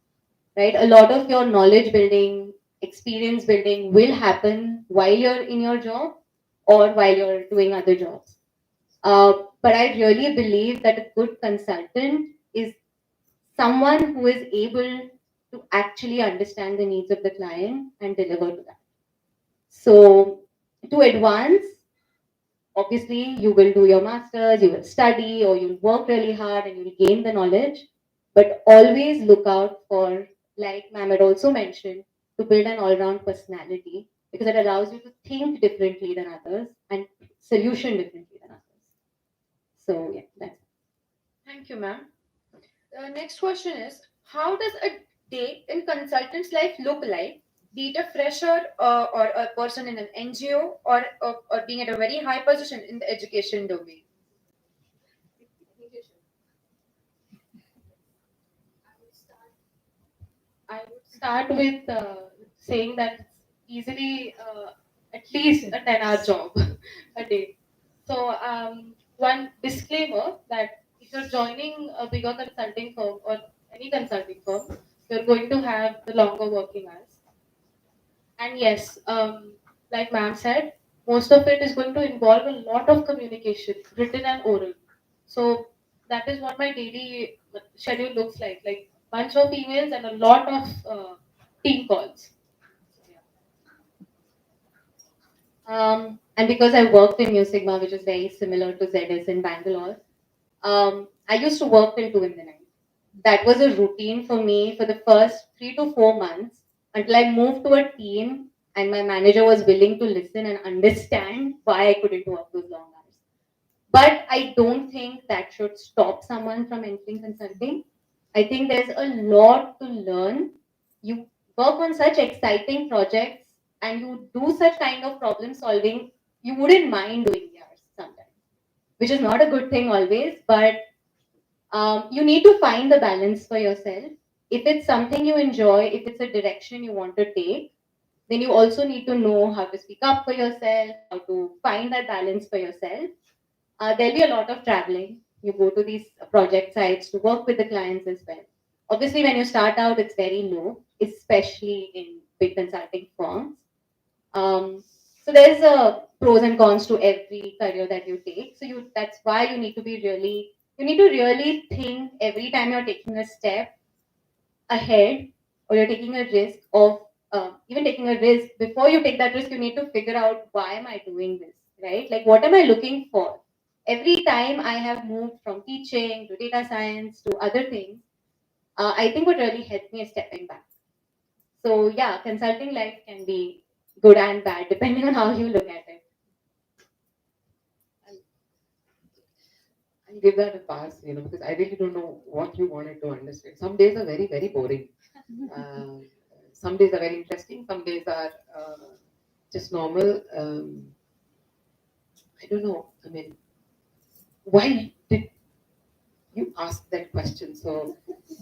right? A lot of your knowledge building, experience building will happen while you're in your job or while you're doing other jobs. But I really believe that a good consultant is someone who is able to actually understand the needs of the client and deliver to that. So, to advance, obviously, you will do your master's, you will study, or you'll work really hard and you'll gain the knowledge. But always look out for, like ma'am had also mentioned, to build an all round personality because it allows you to think differently than others and solution differently than others. So, yeah, that's
Thank you, ma'am. Next question is, how does a day in consultant's life look like? Be it a fresher or a person in an NGO or being at a very high position in the education domain.
I would start with saying that it's easily at least a 10-hour job a day. So, one disclaimer that if you're joining a bigger consulting firm or any consulting firm, you're going to have the longer working hours. And yes, like ma'am said, most of it is going to involve a lot of communication, written and oral. So that is what my daily schedule looks like. Like bunch of emails and a lot of team calls.
And because I worked in Mu Sigma, which is very similar to ZS in Bangalore, I used to work till 2 in the night. That was a routine for me for the first 3 to 4 months until I moved to a team and my manager was willing to listen and understand why I couldn't work those long hours. But I don't think that should stop someone from entering consulting. I think there's a lot to learn. You work on such exciting projects and you do such kind of problem solving, you wouldn't mind doing the hours sometimes, which is not a good thing always, but you need to find the balance for yourself. If it's something you enjoy, if it's a direction you want to take, then you also need to know how to speak up for yourself, how to find that balance for yourself. There'll be a lot of traveling. You go to these project sites to work with the clients as well. Obviously, when you start out, it's very low, especially in big consulting firms. Um, so there's a pros and cons to every career that you take. So that's why you need to really think every time you're taking a step ahead or you're taking a risk of even taking a risk. Before you take that risk, you need to figure out why am I doing this, right? Like what am I looking for? Every time I have moved from teaching to data science to other things, I think what really helped me is stepping back. So yeah, consulting life can be good and bad depending on how you look at it.
I'll give that a pass, because I really don't know what you wanted to understand. Some days are very, very boring. Uh, some days are very interesting. Some days are just normal. I don't know. I mean, why did you ask that question? So,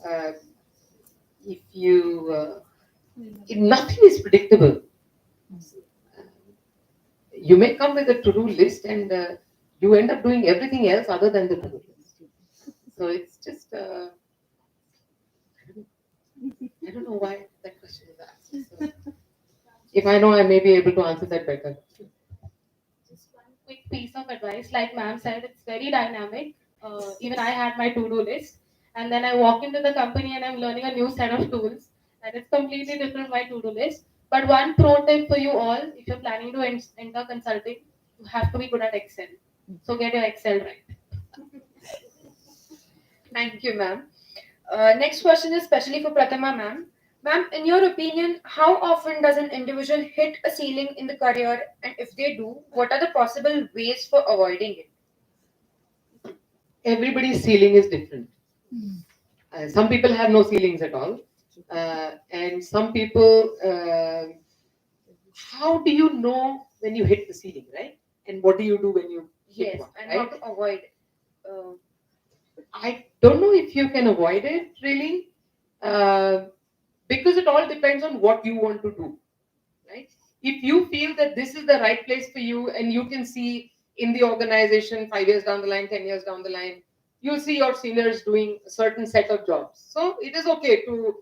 uh, if you, if nothing is predictable, you may come with a to-do list and you end up doing everything else other than the to-do list. So it's just, I don't know why that question is asked. So, if I know, I may be able to answer that better.
Just one quick piece of advice, like ma'am said, it's very dynamic. Even I had my to-do list, and then I walk into the company and I'm learning a new set of tools, and it's completely different my to-do list. But one pro tip for you all, if you're planning to enter consulting, you have to be good at Excel. So get your Excel right.
Thank you, ma'am. Next question is especially for Pratima, ma'am. Ma'am, in your opinion, how often does an individual hit a ceiling in the career, and if they do, what are the possible ways for avoiding it?
Everybody's ceiling is different. Some people have no ceilings at all, and some people how do you know when you hit the ceiling, right? And what do you do when you hit
Yes,
one,
and
right?
how to avoid. Uh,
I don't know if you can avoid it really, uh, because it all depends on what you want to do, right? If you feel that this is the right place for you and you can see in the organization 5 years down the line, 10 years down the line, you'll see your seniors doing a certain set of jobs. So it is okay to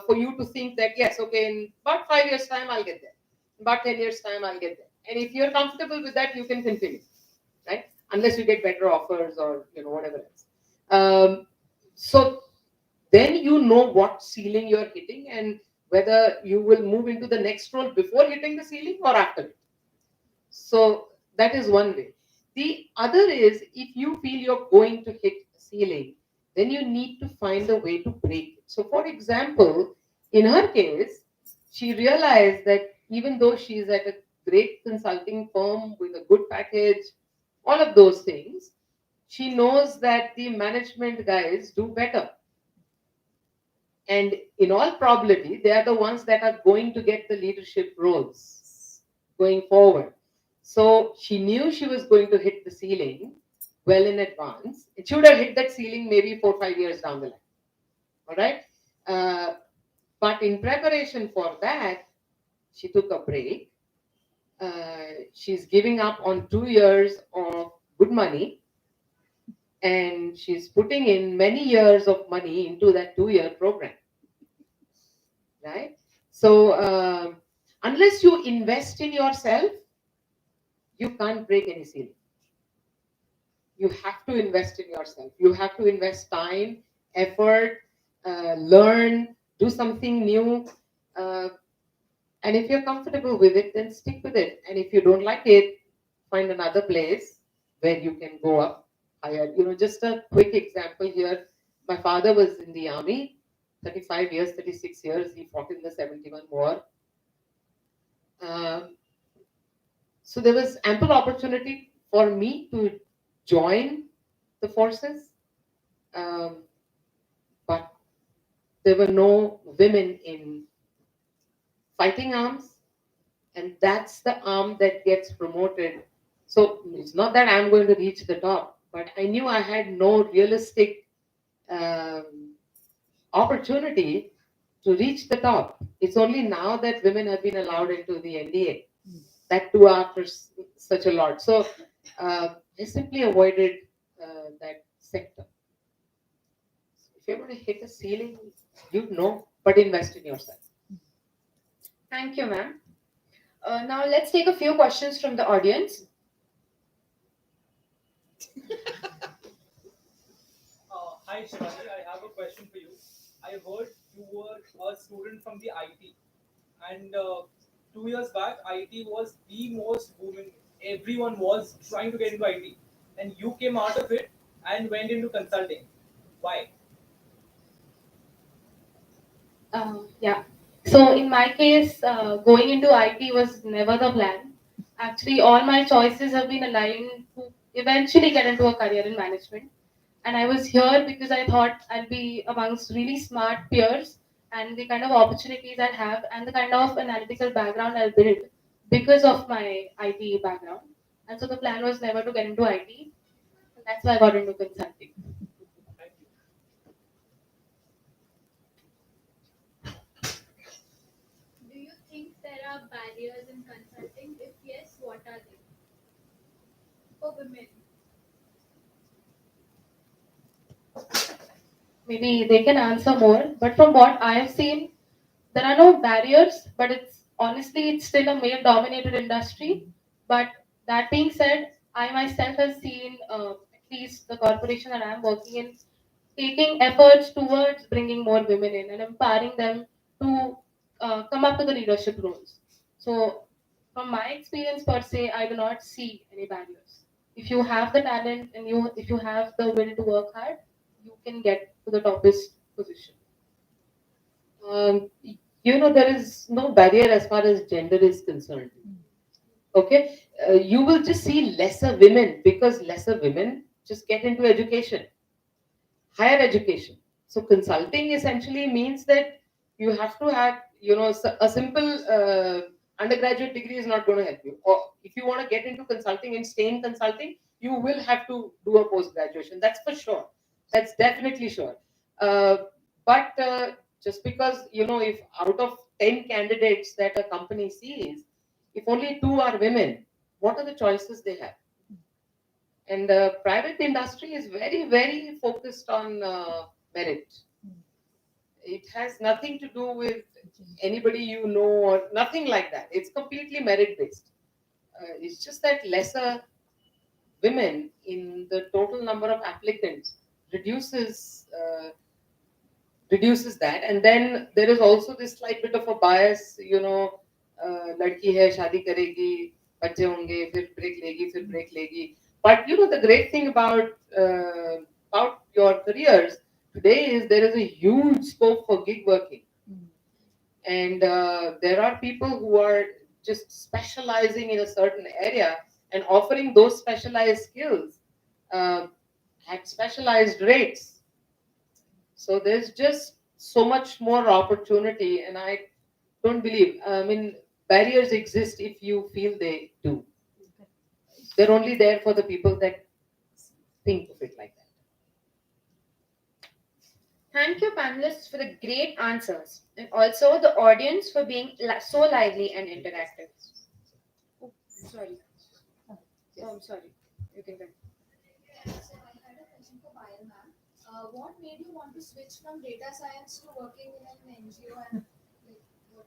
for you to think that yes, okay, in about 5 years' time I'll get there. In about 10 years' time I'll get there. And if you're comfortable with that, you can continue, right? Unless you get better offers or whatever else. So then you know what ceiling you're hitting and whether you will move into the next role before hitting the ceiling or after it. So that is one way. The other is if you feel you're going to hit a ceiling, then you need to find a way to break it. So, for example, in her case, she realized that even though she's at a great consulting firm with a good package, all of those things, she knows that the management guys do better. And in all probability, they are the ones that are going to get the leadership roles going forward. So she knew she was going to hit the ceiling well in advance. It should have hit that ceiling maybe 4 or 5 years down the line. All right. Uh, but in preparation for that, she took a break. She's giving up on 2 years of good money and she's putting in many years of money into that 2 year program, right? So unless you invest in yourself, you can't break any ceiling. You have to invest in yourself. You have to invest time, effort, learn, do something new. Uh, and if you're comfortable with it, then stick with it. And if you don't like it, find another place where you can go up higher. Just a quick example here. My father was in the army, 35 years, 36 years. He fought in the 71 war. Um, so there was ample opportunity for me to join the forces, um, but there were no women in fighting arms, and that's the arm that gets promoted. So it's not that I'm going to reach the top, but I knew I had no realistic um, opportunity to reach the top. It's only now that women have been allowed into the NDA, that too after such a lot. So I simply avoided that sector. If you're going to hit a ceiling, you know, but invest in yourself.
Thank you, ma'am. Now let's take a few questions from the audience.
Hi Shivani, I have a question for you. I heard you were a student from the IT, and 2 years back, IT was the most booming. Everyone was trying to get into IT, and you came out of it and went into consulting. Why?
Yeah. So in my case, going into IT was never the plan. Actually, all my choices have been aligned to eventually get into a career in management. And I was here because I thought I'll be amongst really smart peers and the kind of opportunities I'll have and the kind of analytical background I'll build because of my IT background. And so the plan was never to get into IT. And that's why I got into consulting.
Thank you.
Do you think there are barriers in consulting? If yes, what are they? For women.
Maybe they can answer more, but from what I have seen, there are no barriers, but it's still a male dominated industry. But that being said, I myself have seen at least the corporation that I'm working in taking efforts towards bringing more women in and empowering them to come up to the leadership roles. So, from my experience per se, I do not see any barriers. If you have the talent and if you have the will to work hard, you can get to the toppest position.
Um, there is no barrier as far as gender is concerned. Okay, you will just see lesser women because lesser women just get into education, higher education. So consulting essentially means that you have to have, a simple undergraduate degree is not going to help you. Or if you want to get into consulting and stay in consulting, you will have to do a post graduation. That's for sure. That's definitely sure. But just because, if out of 10 candidates that a company sees, if only 2 are women, what are the choices they have? And private industry is very, very focused on merit. It has nothing to do with anybody you know or nothing like that. It's completely merit based. It's just that lesser women in the total number of applicants reduces reduces that. And then there is also this slight bit of a bias, ladki hai, shadi karegi, bacche honge, fir break legi. But the great thing about your careers today is there is a huge scope for gig working. And there are people who are just specializing in a certain area and offering those specialized skills uh, at specialized rates. So there's just so much more opportunity, and I don't believe, barriers exist if you feel they do. They're only there for the people that think of it like that.
Thank you, panelists, for the great answers, and also the audience for being so lively and interactive. Oh, sorry. Oh, I'm sorry. You can continue.
So I had a question for Payal ma'am. What made you want to switch from data science to working in an NGO and like what?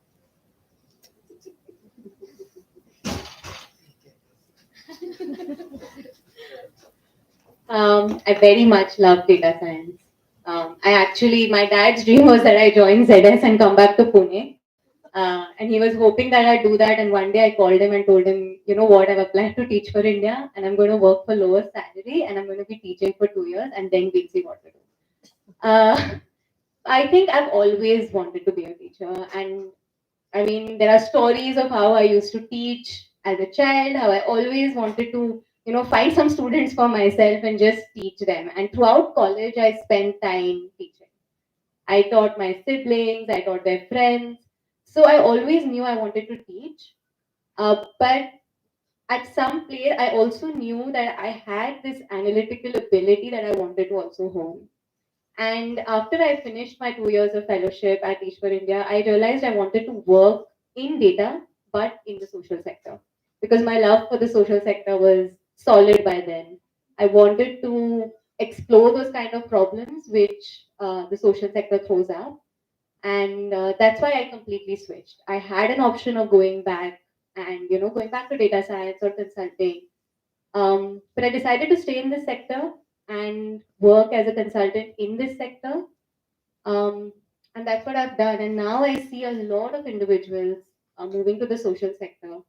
I very much love data science. My dad's dream was that I join ZS and come back to Pune. And he was hoping that I'd do that. And one day I called him and told him, you know what, I've applied to teach for India and I'm going to work for lower salary and I'm going to be teaching for 2 years and then we'll see what to do. I think I've always wanted to be a teacher. And I mean, there are stories of how I used to teach as a child, how I always wanted to, find some students for myself and just teach them. And throughout college, I spent time teaching. I taught my siblings, I taught their friends. So I always knew I wanted to teach. But at some place, I also knew that I had this analytical ability that I wanted to also hone. And after I finished my 2 years of fellowship at Teach for India, I realized I wanted to work in data, but in the social sector. Because my love for the social sector was solid by then. I wanted to explore those kind of problems which the social sector throws up. And that's why I completely switched. I had an option of going back and, going back to data science or consulting. But I decided to stay in this sector and work as a consultant in this sector. Um, and that's what I've done. And now I see a lot of individuals moving to the social sector.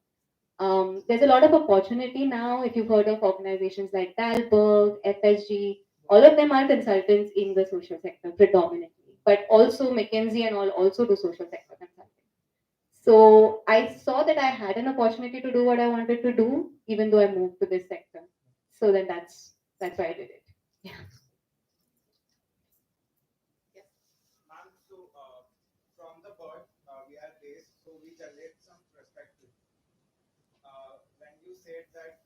There's a lot of opportunity now. If you've heard of organizations like Dalberg, FSG, all of them are consultants in the social sector predominantly, but also McKinsey and all also do social sector consulting. So I saw that I had an opportunity to do what I wanted to do, even though I moved to this sector. So then that's why I did it. Yeah.
Ma'am, so from the birth, we are raised, so we generate some perspective. When you said that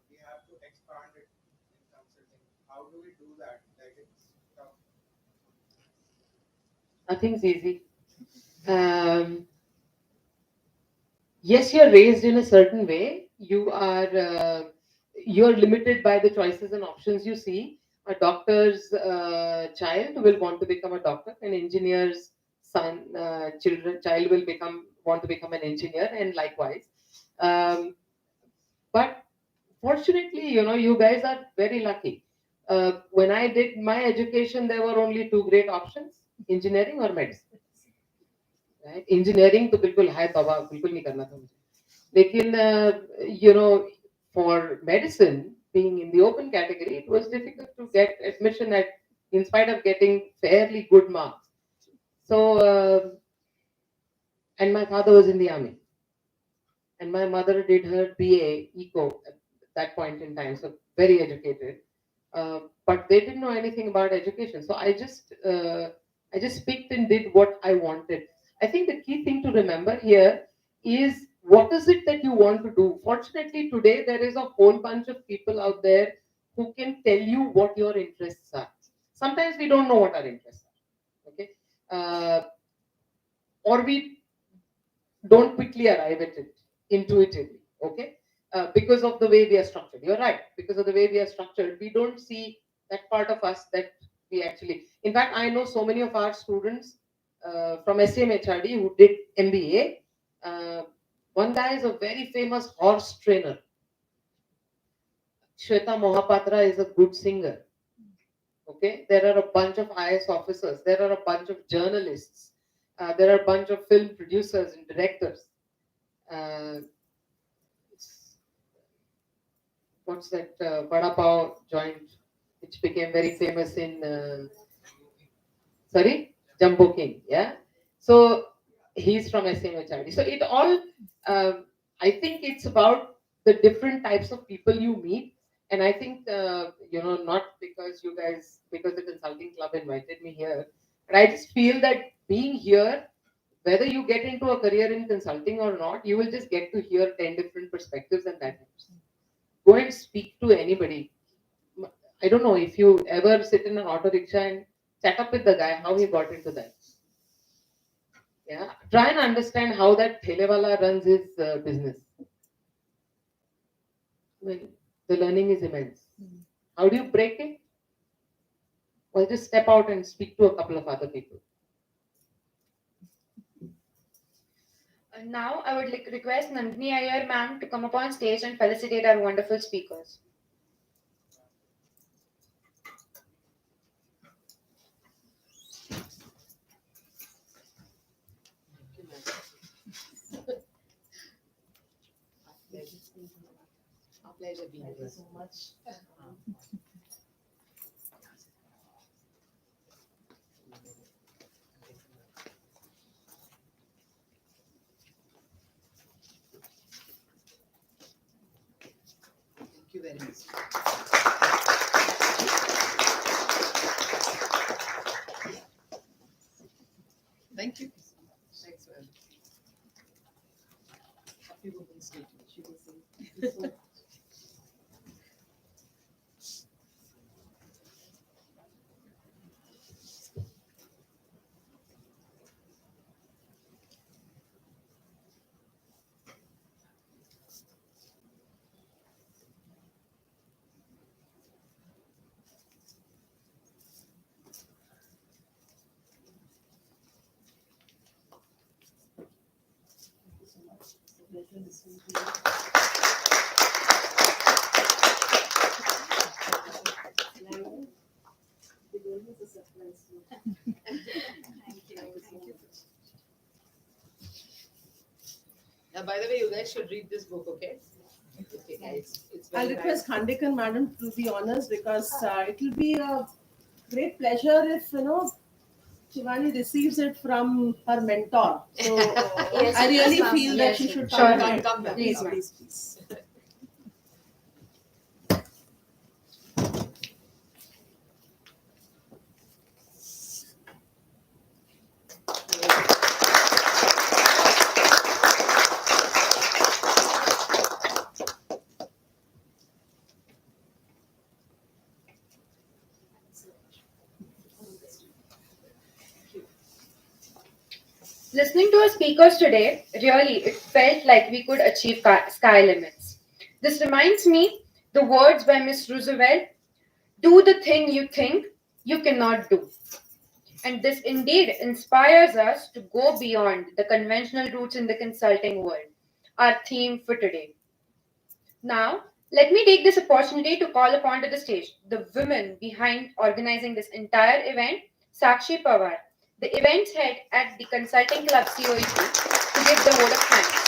we have to expand it in consulting, how do we do that? Like it's tough.
Nothing's easy. Yes, you're raised in a certain way. You're limited by the choices and options you see. A doctor's child will want to become a doctor, an engineer's child will want to become an engineer, and likewise. Um, but fortunately, you guys are very lucky. When I did my education, there were only two great options: engineering or medicine. Right? Engineering तो बिल्कुल है तौबा बिल्कुल नहीं करना था मुझे लेकिन for medicine being in the open category it was difficult to get admission in spite of getting fairly good marks. So and my father was in the army and my mother did her BA Eco at that point in time, so very educated. But they didn't know anything about education, so I just picked and did what I wanted. I think the key thing to remember here is what is it that you want to do? Fortunately, today there is a whole bunch of people out there who can tell you what your interests are. Sometimes we don't know what our interests are, okay? Or we don't quickly arrive at it intuitively, okay? Because of the way we are structured. You're right. Because of the way we are structured, we don't see that part of us that we actually. In fact, I know so many of our students from SCMHRD who did MBA. One guy is a very famous horse trainer. Shweta Mohapatra is a good singer. Okay, there are a bunch of IS officers. There are a bunch of journalists. There are a bunch of film producers and directors. Uh, what's that vada pav joint which became very famous in sorry, Jumbo King, yeah. So he's from SCMHRD. So it all, I think it's about the different types of people you meet, and I think not because you guys, because the consulting club invited me here, but I just feel that being here, whether you get into a career in consulting or not, you will just get to hear 10 different perspectives, and that helps. Go and speak to anybody. I don't know if you ever sit in an auto rickshaw and chat up with the guy, how he got into that. Yeah, try and understand how that thelewala runs his business. Well, the learning is immense. How do you break it? Well, just step out and speak to a couple of other people.
Now, I would request Nandini Iyer ma'am to come up on stage and felicitate our wonderful speakers.
Our pleasure being here. Thank you so much. Thank you very much. Thank you. Thanks, ma'am. Happy Women's Day to you. By the way, you guys should read this book, okay? Okay, guys.
I'll request Khandekan madam to the honors because it will be a great pleasure if Shivani receives it from her mentor. So
Yes,
I really
yes,
feel that
yes,
she should
Sure,
come back.
please,
Please.
Listening to our speakers today, really, it felt like we could achieve sky limits. This reminds me the words by Miss Roosevelt, do the thing you think you cannot do. And this indeed inspires us to go beyond the conventional routes in the consulting world, our theme for today. Now, let me take this opportunity to call upon to the stage the women behind organizing this entire event, Sakshi Pawar, the events head at the Consulting Club CoEP, to give the vote of thanks.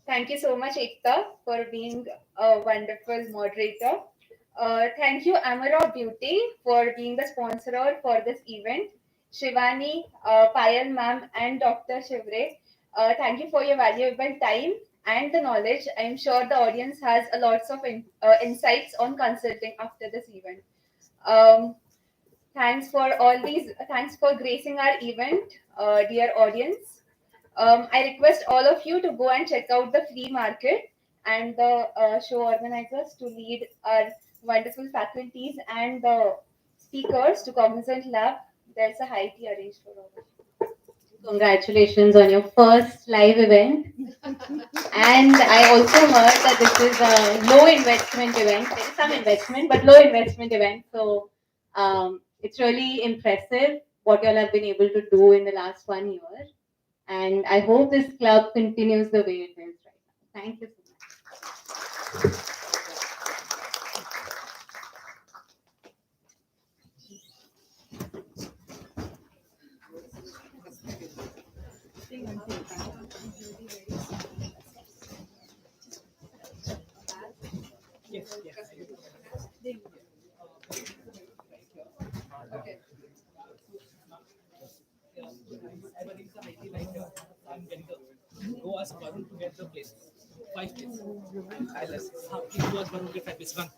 Thank you so much, Ekta, for being a wonderful moderator. Thank you, Amara Beauty, for being the sponsor for this event. Shivani, Payal ma'am, and Dr. Shivre, thank you for your valuable time and the knowledge. I'm sure the audience has a lots of insights on consulting after this event. Um, Thanks for gracing our event, dear audience. I request all of you to go and check out the flea market and the show organizers to lead our wonderful faculties and the speakers to Cognizant Lab. There's a high tea arranged for all of you.
Congratulations on your first live event. And I also heard that this is a low investment event. There is some investment, but low investment event. So it's really impressive what you all have been able to do in the last 1 year. And I hope this club continues the way it is right now. Thank you so much.
Go ask Varun to get the place. 5 places. I'll ask. Please go ask Varun to get 5 places. Run.